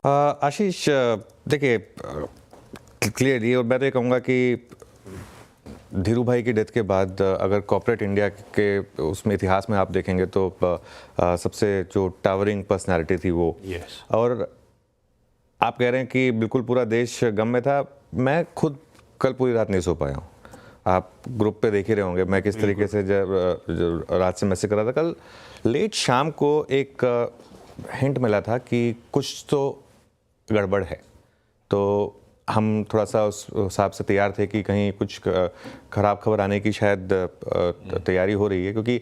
आशीष, देखिए, क्लियरली, और मैं तो ये कहूँगा कि धीरू भाई की डेथ के बाद अगर कॉर्पोरेट इंडिया के उसमें इतिहास में आप देखेंगे तो सबसे जो टावरिंग पर्सनालिटी थी वो। और आप कह रहे हैं कि बिल्कुल पूरा देश गम में था। मैं खुद कल पूरी रात नहीं सो पाया हूँ। आप ग्रुप पे देख ही रहे होंगे मैं किस तरीके से जब रात से मैसेज कर रहा था। कल लेट शाम को एक हिंट मिला था कि कुछ तो गड़बड़ है, तो हम थोड़ा सा उस हिसाब से तैयार थे कि कहीं कुछ ख़राब खबर आने की शायद तैयारी हो रही है, क्योंकि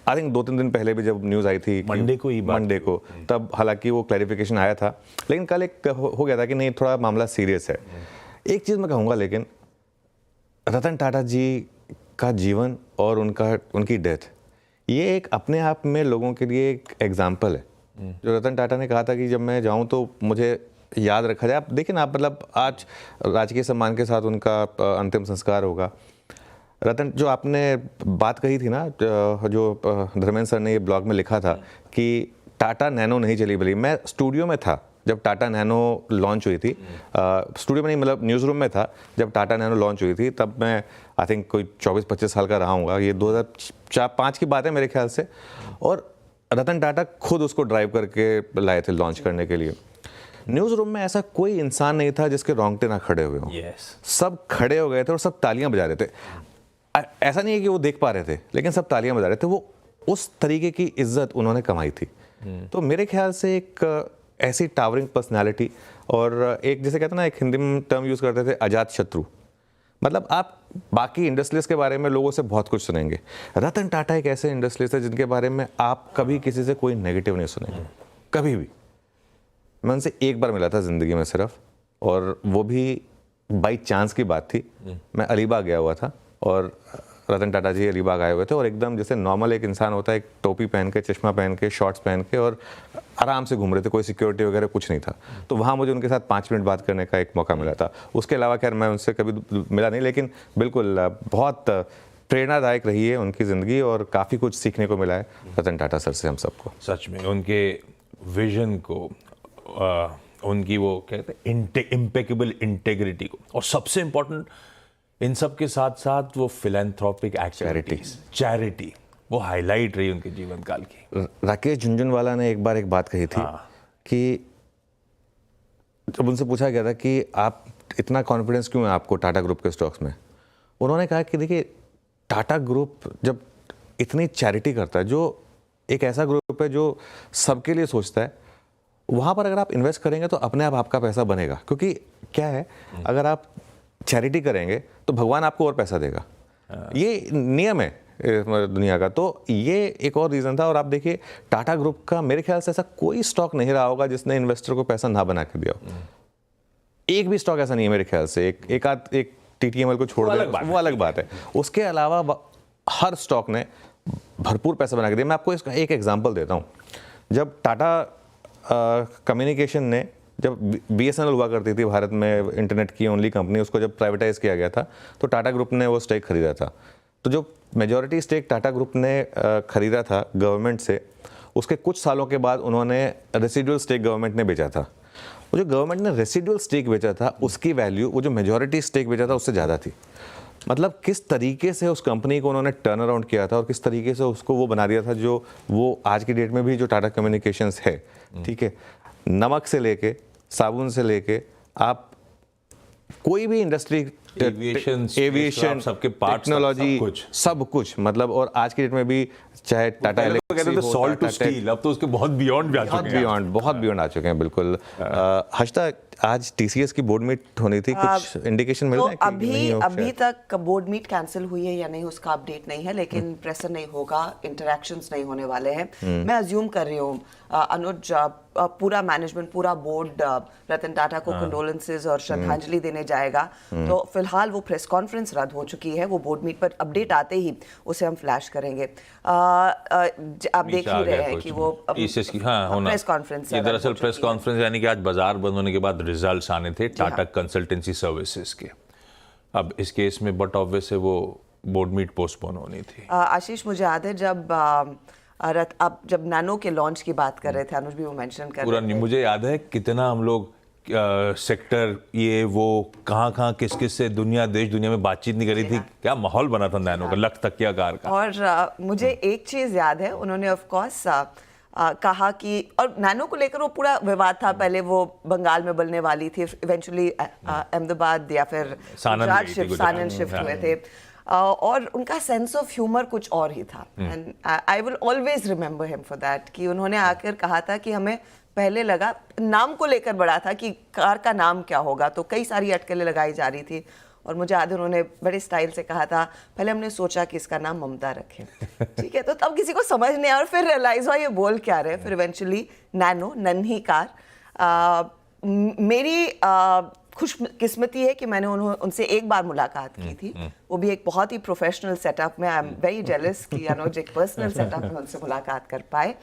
आई थिंक 2-3 दिन पहले भी जब न्यूज़ आई थी मंडे को तब हालांकि वो क्लैरिफिकेशन आया था, लेकिन कल एक हो गया था कि नहीं, थोड़ा मामला सीरियस है। एक चीज़ मैं कहूँगा, लेकिन रतन टाटा जी का जीवन और उनकी डेथ, ये एक अपने आप में लोगों के लिए एक एग्जाम्पल है। जो रतन टाटा ने कहा था कि जब मैं जाऊं तो मुझे याद रखा जाए। आप देखिए ना, आप मतलब आज राजकीय सम्मान के साथ उनका अंतिम संस्कार होगा। रतन, जो आपने बात कही थी ना, जो धर्मेंद्र सर ने ये ब्लॉग में लिखा था कि टाटा नैनो नहीं चली भली। मैं स्टूडियो में था जब टाटा नैनो लॉन्च हुई थी। स्टूडियो में नहीं, मतलब न्यूज़ रूम में था जब टाटा नैनो लॉन्च हुई थी। तब मैं आई थिंक कोई 24-25 साल का रहा हूँगा। ये 2004-5 की बात है मेरे ख्याल से। और रतन टाटा खुद उसको ड्राइव करके लाए थे लॉन्च करने के लिए। न्यूज़ रूम में ऐसा कोई इंसान नहीं था जिसके रोंगटे ना खड़े हुए हों। सब खड़े हो गए थे और सब तालियां बजा रहे थे। ऐसा नहीं है कि वो देख पा रहे थे, लेकिन सब तालियां बजा रहे थे। वो उस तरीके की इज्जत उन्होंने कमाई थी। तो मेरे ख्याल से एक ऐसी टावरिंग पर्सनालिटी, और एक जैसे कहते हैं ना, एक हिंदी में टर्म यूज़ करते थे, अजात शत्रु। मतलब आप बाकी इंडस्ट्रियलिस्ट के बारे में लोगों से बहुत कुछ सुनेंगे, रतन टाटा एक ऐसे इंडस्ट्रियलिस्ट है जिनके बारे में आप कभी किसी से कोई नेगेटिव नहीं सुनेंगे, कभी भी। मैं उनसे एक बार मिला था ज़िंदगी में सिर्फ, और वो भी बाई चांस की बात थी। मैं अलीबाग गया हुआ था और रतन टाटा जी अलीबाग आए हुए थे, और एकदम जैसे नॉर्मल एक इंसान होता है, एक टोपी पहन के, चश्मा पहन के, शॉर्ट्स पहन के, और आराम से घूम रहे थे। कोई सिक्योरिटी वगैरह कुछ नहीं था। तो वहाँ मुझे उनके साथ 5 मिनट बात करने का एक मौका मिला था। उसके अलावा खैर मैं उनसे कभी मिला नहीं, लेकिन बिल्कुल बहुत प्रेरणादायक रही है उनकी ज़िंदगी, और काफ़ी कुछ सीखने को मिला है रतन टाटा सर से हम सबको। सच में उनके विजन को, उनकी वो कहते हैं इम्पेकेबल इंटेग्रिटी को, और सबसे इम्पोर्टेंट इन सब के साथ साथ वो फिलैंथ्रोपिक एक्टिविटीज, चैरिटी, वो हाईलाइट रही उनके जीवन काल की। राकेश झुनझुनवाला ने एक बार एक बात कही थी कि जब उनसे पूछा गया था कि आप इतना कॉन्फिडेंस क्यों है आपको टाटा ग्रुप के स्टॉक्स में, उन्होंने कहा कि देखिए, टाटा ग्रुप जब इतनी चैरिटी करता है, जो एक ऐसा ग्रुप है जो सबके लिए सोचता है, वहाँ पर अगर आप इन्वेस्ट करेंगे तो अपने आप आपका पैसा बनेगा। क्योंकि क्या है, अगर आप चैरिटी करेंगे तो भगवान आपको और पैसा देगा। ये नियम है दुनिया का। तो ये एक और रीज़न था। और आप देखिए, टाटा ग्रुप का मेरे ख्याल से ऐसा कोई स्टॉक नहीं रहा होगा जिसने इन्वेस्टर को पैसा ना बना के दिया हो। एक भी स्टॉक ऐसा नहीं है मेरे ख्याल से। एक TTML को छोड़ दे, वो अलग बात है। उसके अलावा हर स्टॉक ने भरपूर पैसा बना के दिया। मैं आपको इसका एक एग्जाम्पल देता हूँ। जब टाटा कम्युनिकेशन ने, जब BSNL हुआ करती थी भारत में, इंटरनेट की ओनली कंपनी, उसको जब प्राइवेटाइज किया गया था तो टाटा ग्रुप ने वो स्टेक खरीदा था। तो जो मेजॉरिटी स्टेक टाटा ग्रुप ने खरीदा था गवर्नमेंट से, उसके कुछ सालों के बाद उन्होंने रेसिडुअल स्टेक गवर्नमेंट ने बेचा था। वो जो गवर्नमेंट ने रेसिडुअल स्टेक बेचा था, उसकी वैल्यू वो जो मेजॉरिटी स्टेक बेचा था उससे ज़्यादा थी। मतलब किस तरीके से उस कंपनी को उन्होंने टर्न अराउंड किया था, और किस तरीके से उसको वो बना दिया था जो वो आज की डेट में भी जो टाटा कम्युनिकेशंस है, ठीक है, नमक से लेके, साबुन से लेके, आप कोई भी इंडस्ट्री, एविएशन, सबके पार्ट्स, टेक्नोलॉजी, सब कुछ मतलब। और आज की डेट में भी चाहे टाटा कहते थे सॉल्ट टू स्टील, अब तो उसके बहुत बियॉन्ड आ चुके हैं। बहुत बियॉन्ड आ चुके हैं, बिल्कुल। हर्षिता, आज TCS की बोर्ड मीट होनी थी, कुछ इंडिकेशन मिल रहा है कि अभी तक बोर्ड मीट कैंसिल हुई है या नहीं उसका अपडेट नहीं है, लेकिन प्रेशर नहीं होगा, इंटरैक्शंस नहीं होने वाले हैं। मैं अज्यूम कर रही हूँ अनुज, पूरा मैनेजमेंट, पूरा बोर्ड रतन टाटा को कंडोलेंसेज और श्रद्धांजलि देने जाएगा। तो फिलहाल वो प्रेस कॉन्फ्रेंस रद्द हो चुकी है। वो बोर्ड मीट पर अपडेट आते ही उसे हम फ्लैश करेंगे। आप देख ही रहे हैं कि वो प्रेस कॉन्फ्रेंस, ये दरअसल प्रेस कॉन्फ्रेंस यानी कि आज बाजार बंद होने के बाद रिजल्ट्स आने थे टाटा कंसल्टेंसी सर्विसेज के। अब इस केस में बट ऑब्वियस है वो बोर्ड मीट पोस्टपोन होनी थी। आशीष, मुझे याद है जब अब जब नैनो के लॉन्च की बात कर रहे थे, अनुज भी वो मेंशन कर पूरा रहे थे। मुझे याद है कितना हम लोग सेक्टर ये वो कहाँ किस किस से दुनिया में बातचीत नहीं करी थी, क्या माहौल बना था नैनो का, लख तकिया कार का। और मुझे एक चीज याद है, उन्होंने ऑफ कोर्स कहा कि, और नैनो को लेकर वो पूरा विवाद था, पहले वो बंगाल में बनने वाली थी, इवेंचुअली अहमदाबाद या फिर सानन शिफ्ट हुए थे, और उनका सेंस ऑफ ह्यूमर कुछ और ही था, and I will always remember him for that, कि उन्होंने आकर कहा था कि हमें पहले लगा, नाम को लेकर बड़ा था कि कार का नाम क्या होगा, तो कई सारी अटकलें लगाई जा रही थी, और मुझे याद है उन्होंने बड़े स्टाइल से कहा था, पहले हमने सोचा कि इसका नाम ममता रखें, ठीक है, तो तब किसी को समझ नहीं आया, और फिर रियलाइज हुआ ये बोल क्या रहे, फिर इवेंचुअली नैनो, नन्ही कार। मेरी खुशकिस्मती है कि मैंने उनसे एक बार मुलाकात की थी, वो भी एक बहुत ही प्रोफेशनल सेटअप में। आई एम वेरी जेलस कि अनुज एक पर्सनल सेटअप में उनसे मुलाकात कर पाए,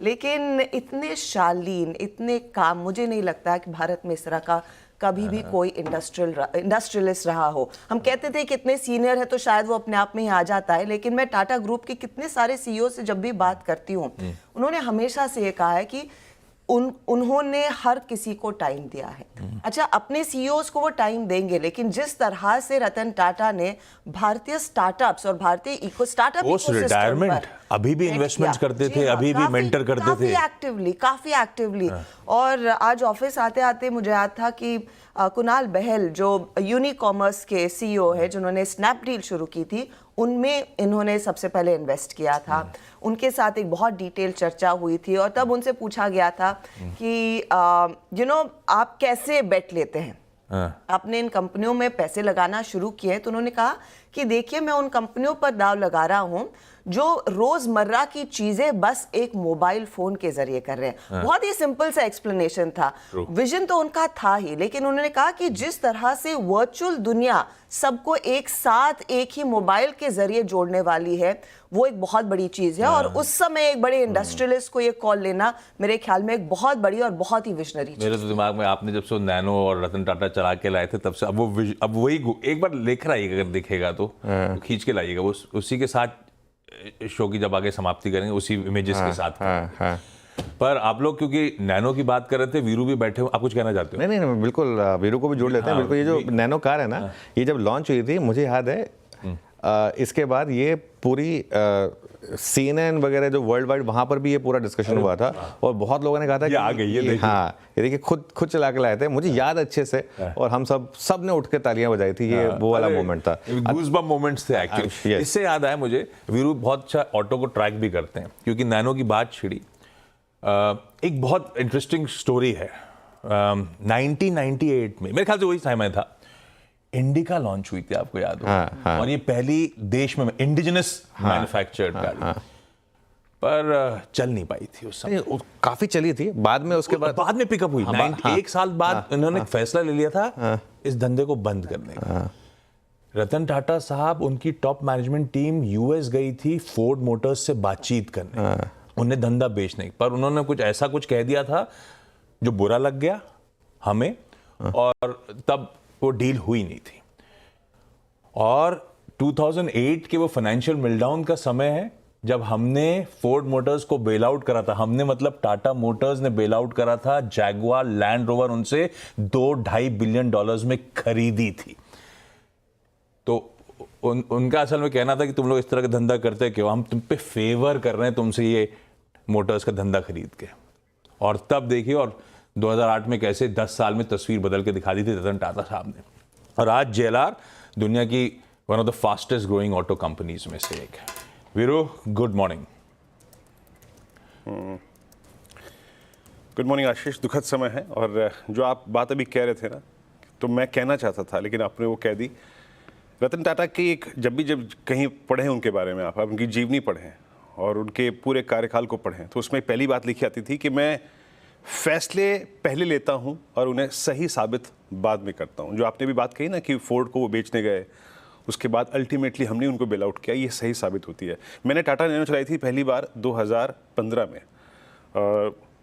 लेकिन इतने शालीन, इतने काम, मुझे नहीं लगता कि भारत में इस तरह का कभी भी कोई इंडस्ट्रियलिस्ट रहा हो। हम कहते थे कि इतने सीनियर है तो शायद वो अपने आप में ही आ जाता है, लेकिन मैं टाटा ग्रुप के कितने सारे सीईओ से जब भी बात करती हूँ, उन्होंने हमेशा से ये कहा है कि उन्होंने हर किसी को टाइम दिया है। अच्छा, अपने सीईओज को वो टाइम देंगे, लेकिन जिस तरह से रतन टाटा ने भारतीय स्टार्टअप्स और भारतीय स्टार्टअप रिटायरमेंट अभी भी इन्वेस्टमेंट्स करते थे, अभी भी मेंटर करते थे काफी एक्टिवली। और आज ऑफिस आते आते मुझे याद था कि कुणाल बहल जो यूनिकॉमर्स के सीईओ है, जिन्होंने स्नैपडील शुरू की थी, उनमें इन्होंने सबसे पहले इन्वेस्ट किया था। उनके साथ एक बहुत डिटेल चर्चा हुई थी, और तब उनसे पूछा गया था कि आप कैसे बेट लेते हैं, आपने इन कंपनियों में पैसे लगाना शुरू किए, तो उन्होंने कहा कि देखिए, मैं उन कंपनियों पर दाव लगा रहा हूं जो रोजमर्रा की चीजें बस एक मोबाइल फोन के जरिए कर रहे हैं। बहुत ही सिंपल सा एक्सप्लेनेशन था, विजन तो उनका था ही, लेकिन उन्होंने कहा कि जिस तरह से वर्चुअल दुनिया सबको एक साथ एक ही मोबाइल के जरिए जोड़ने वाली है, वो एक बहुत बड़ी चीज है। और उस समय एक बड़े इंडस्ट्रियलिस्ट को ये कॉल लेना मेरे ख्याल में एक बहुत बड़ी और बहुत ही विजनरी चीज। मेरे तो दिमाग में, आपने जब से नैनो और रतन टाटा चला के लाए थे, तब से अब वही एक बार लेकर आइएगा, अगर दिखेगा तो खींच के लाइएगा, वो उसी के साथ शो की जब आगे समाप्ति करेंगे, उसी इमेजेस के साथ। पर आप लोग क्योंकि नैनो की बात कर रहे थे, वीरू भी बैठे हो, आप कुछ कहना चाहते हो? नहीं, बिल्कुल वीरू को भी जोड़ लेते हैं। बिल्कुल, ये जो नैनो कार है ना, ये जब लॉन्च हुई थी, मुझे याद है इसके बाद ये पूरी CNN वगैरह जो वर्ल्ड वाइड, वहां पर भी ये पूरा डिस्कशन हुआ था, और बहुत लोगों ने कहा था कि आ गई ये, हाँ, ये देखिए खुद चला के लाए थे, मुझे याद अच्छे से, और हम सब ने उठ के तालियां बजाई थी, ये वो वाला मोमेंट था, गूज़बम्प मोमेंट्स थे एक्चुअली। इससे याद आया मुझे, वीरू बहुत अच्छा ऑटो को ट्रैक भी करते हैं, क्योंकि नैनो की बात छिड़ी, एक बहुत इंटरेस्टिंग स्टोरी है। 1998 में, मेरे ख्याल से वही समय था, इंडिका लॉन्च हुई थी, आपको याद हो? और ये पहली देश में इंडिजिनस मैन्युफैक्चर्ड गाड़ी, पर चल नहीं पाई थी उस समय। काफी चली थी, बाद में उसके बाद में पिकअप हुई। एक साल बाद इन्होंने फैसला ले लिया था इस धंधे को बंद करने का। रतन टाटा साहब, उनकी टॉप मैनेजमेंट टीम यूएस गई थी फोर्ड मोटर्स से बातचीत करने, उन्हें धंधा बेचने, पर उन्होंने कुछ कह दिया था जो बुरा लग गया हमें, और तब वो डील हुई नहीं थी। और 2008 के वो फाइनेंशियल मिलडाउन का समय है, जब हमने फोर्ड मोटर्स को बेल आउट करा था। हमने मतलब टाटा मोटर्स ने बेल आउट करा था जैगुआर लैंड रोवर, उनसे $2.5 बिलियन में खरीदी थी। तो उनका असल में कहना था कि तुम लोग इस तरह का धंधा करते क्यों, हम तुम पे फेवर कर रहे हैं तुमसे ये मोटर्स का धंधा खरीद के। और तब देखिए, और 2008 में कैसे 10 साल में तस्वीर बदल के दिखा दी थी रतन टाटा साहब ने। और आज JLR दुनिया की one of the fastest growing auto companies में से एक है। Veeru, good morning. Good morning Ashish. दुखद समय है, और जो आप बात अभी कह रहे थे ना, तो मैं कहना चाहता था, लेकिन आपने वो कह दी। रतन टाटा की जब कहीं पढ़ें उनके बारे में, आप उनकी जीवनी पढ़ें और उनके पूरे कार्यकाल को पढ़ें, तो उसमें पहली बात लिखी आती थी कि मैं फैसले पहले लेता हूं और उन्हें सही साबित बाद में करता हूं। जो आपने भी बात कही ना कि फोर्ड को वो बेचने गए, उसके बाद अल्टीमेटली हमने उनको बेल आउट किया, ये सही साबित होती है। मैंने टाटा नैनो चलाई थी पहली बार 2015 में,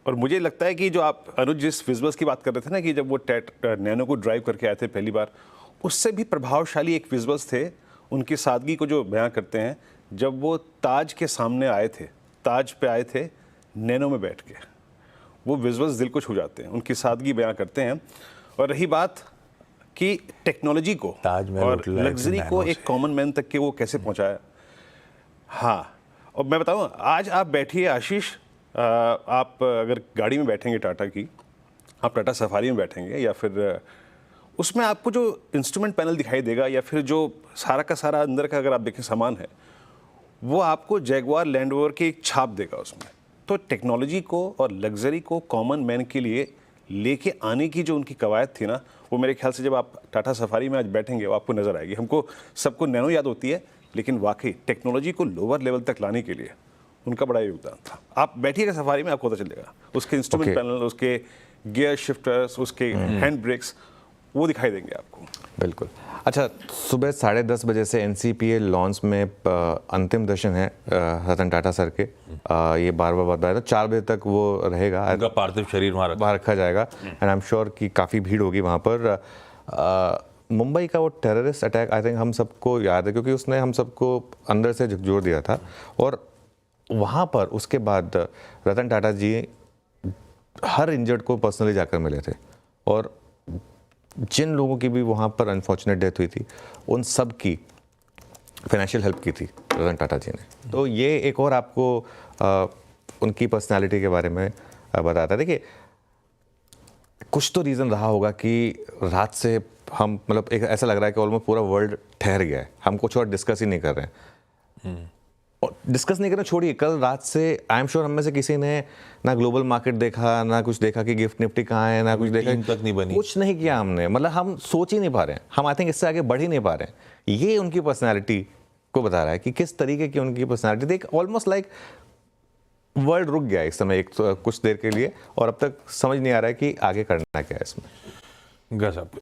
और मुझे लगता है कि जो आप अनुज जिस विजुअल्स की बात कर रहे थे ना, कि जब वो नैनो को ड्राइव करके आए थे पहली बार, उससे भी प्रभावशाली एक विजुअल्स थे, उनकी सादगी को जो बयां करते हैं, जब वो ताज के सामने आए थे ताज पे आए थे नैनो में बैठ के। वो विजुअल्स दिल को छू जाते हैं, उनकी सादगी बयां करते हैं। और रही बात कि टेक्नोलॉजी को ताजमहल और होटल है लग्जरी नैनो को से। एक कॉमन मैन तक के वो कैसे पहुंचाया। हाँ, और मैं बताऊं, आज आप बैठिए आशीष, आप अगर गाड़ी में बैठेंगे टाटा की, आप टाटा सफारी में बैठेंगे या फिर उसमें आपको जो इंस्ट्रूमेंट पैनल दिखाई देगा या फिर जो सारा का सारा अंदर का अगर आप देखें सामान है, वो आपको जैगुआर लैंड रोवर की एक छाप देगा उसमें। तो टेक्नोलॉजी को और लग्जरी को कॉमन मैन के लिए लेके आने की जो उनकी कवायद थी ना, वो मेरे ख्याल से जब आप टाटा सफारी में आज बैठेंगे वो आपको नज़र आएगी। हमको सबको नैनो याद होती है, लेकिन वाकई टेक्नोलॉजी को लोअर लेवल तक लाने के लिए उनका बड़ा योगदान था। आप बैठिएगा सफारी में, आपको पता चलेगा उसके इंस्ट्रूमेंट पैनल, उसके गियर शिफ्टर्स, उसके हैंड ब्रेक्स, वो दिखाई देंगे आपको। बिल्कुल। अच्छा, सुबह 10:30 बजे से NCPA लॉन्च में अंतिम दर्शन है रतन टाटा सर के। ये बार बताया था 4 बजे तक वो रहेगा, उनका पार्थिव शरीर वहाँ रखा जाएगा। एंड आई एम श्योर कि काफ़ी भीड़ होगी वहाँ पर। मुंबई का वो टेररिस्ट अटैक आई थिंक हम सबको याद है, क्योंकि उसने हम सबको अंदर से झकझोर दिया था। और वहाँ पर उसके बाद रतन टाटा जी हर इंजर्ड को पर्सनली जाकर मिले थे, और जिन लोगों की भी वहाँ पर अनफॉर्चुनेट डेथ हुई थी उन सब की फाइनेंशियल हेल्प की थी रतन टाटा जी ने। तो ये एक और आपको उनकी पर्सनालिटी के बारे में बताता है। देखिए, कुछ तो रीज़न रहा होगा कि रात से हम, मतलब एक ऐसा लग रहा है कि ऑलमोस्ट पूरा वर्ल्ड ठहर गया है, हम कुछ और डिस्कस ही नहीं कर रहे हैं। और डिस्कस नहीं करना छोड़िए, कल रात से आई एम श्योर हम में से किसी ने ना ग्लोबल मार्केट देखा, ना कुछ देखा कि गिफ्ट निफ्टी कहाँ है, ना कुछ देखा, तक नहीं बनी, कुछ नहीं किया हमने। मतलब हम सोच ही नहीं पा रहे हैं, हम आई थिंक इससे आगे बढ़ ही नहीं पा रहे हैं। ये उनकी पर्सनैलिटी को बता रहा है कि किस तरीके की उनकी पर्सनैलिटी थी। ऑलमोस्ट लाइक वर्ल्ड रुक गया इस समय कुछ देर के लिए, और अब तक समझ नहीं आ रहा है कि आगे करना क्या है इसमें। गजब।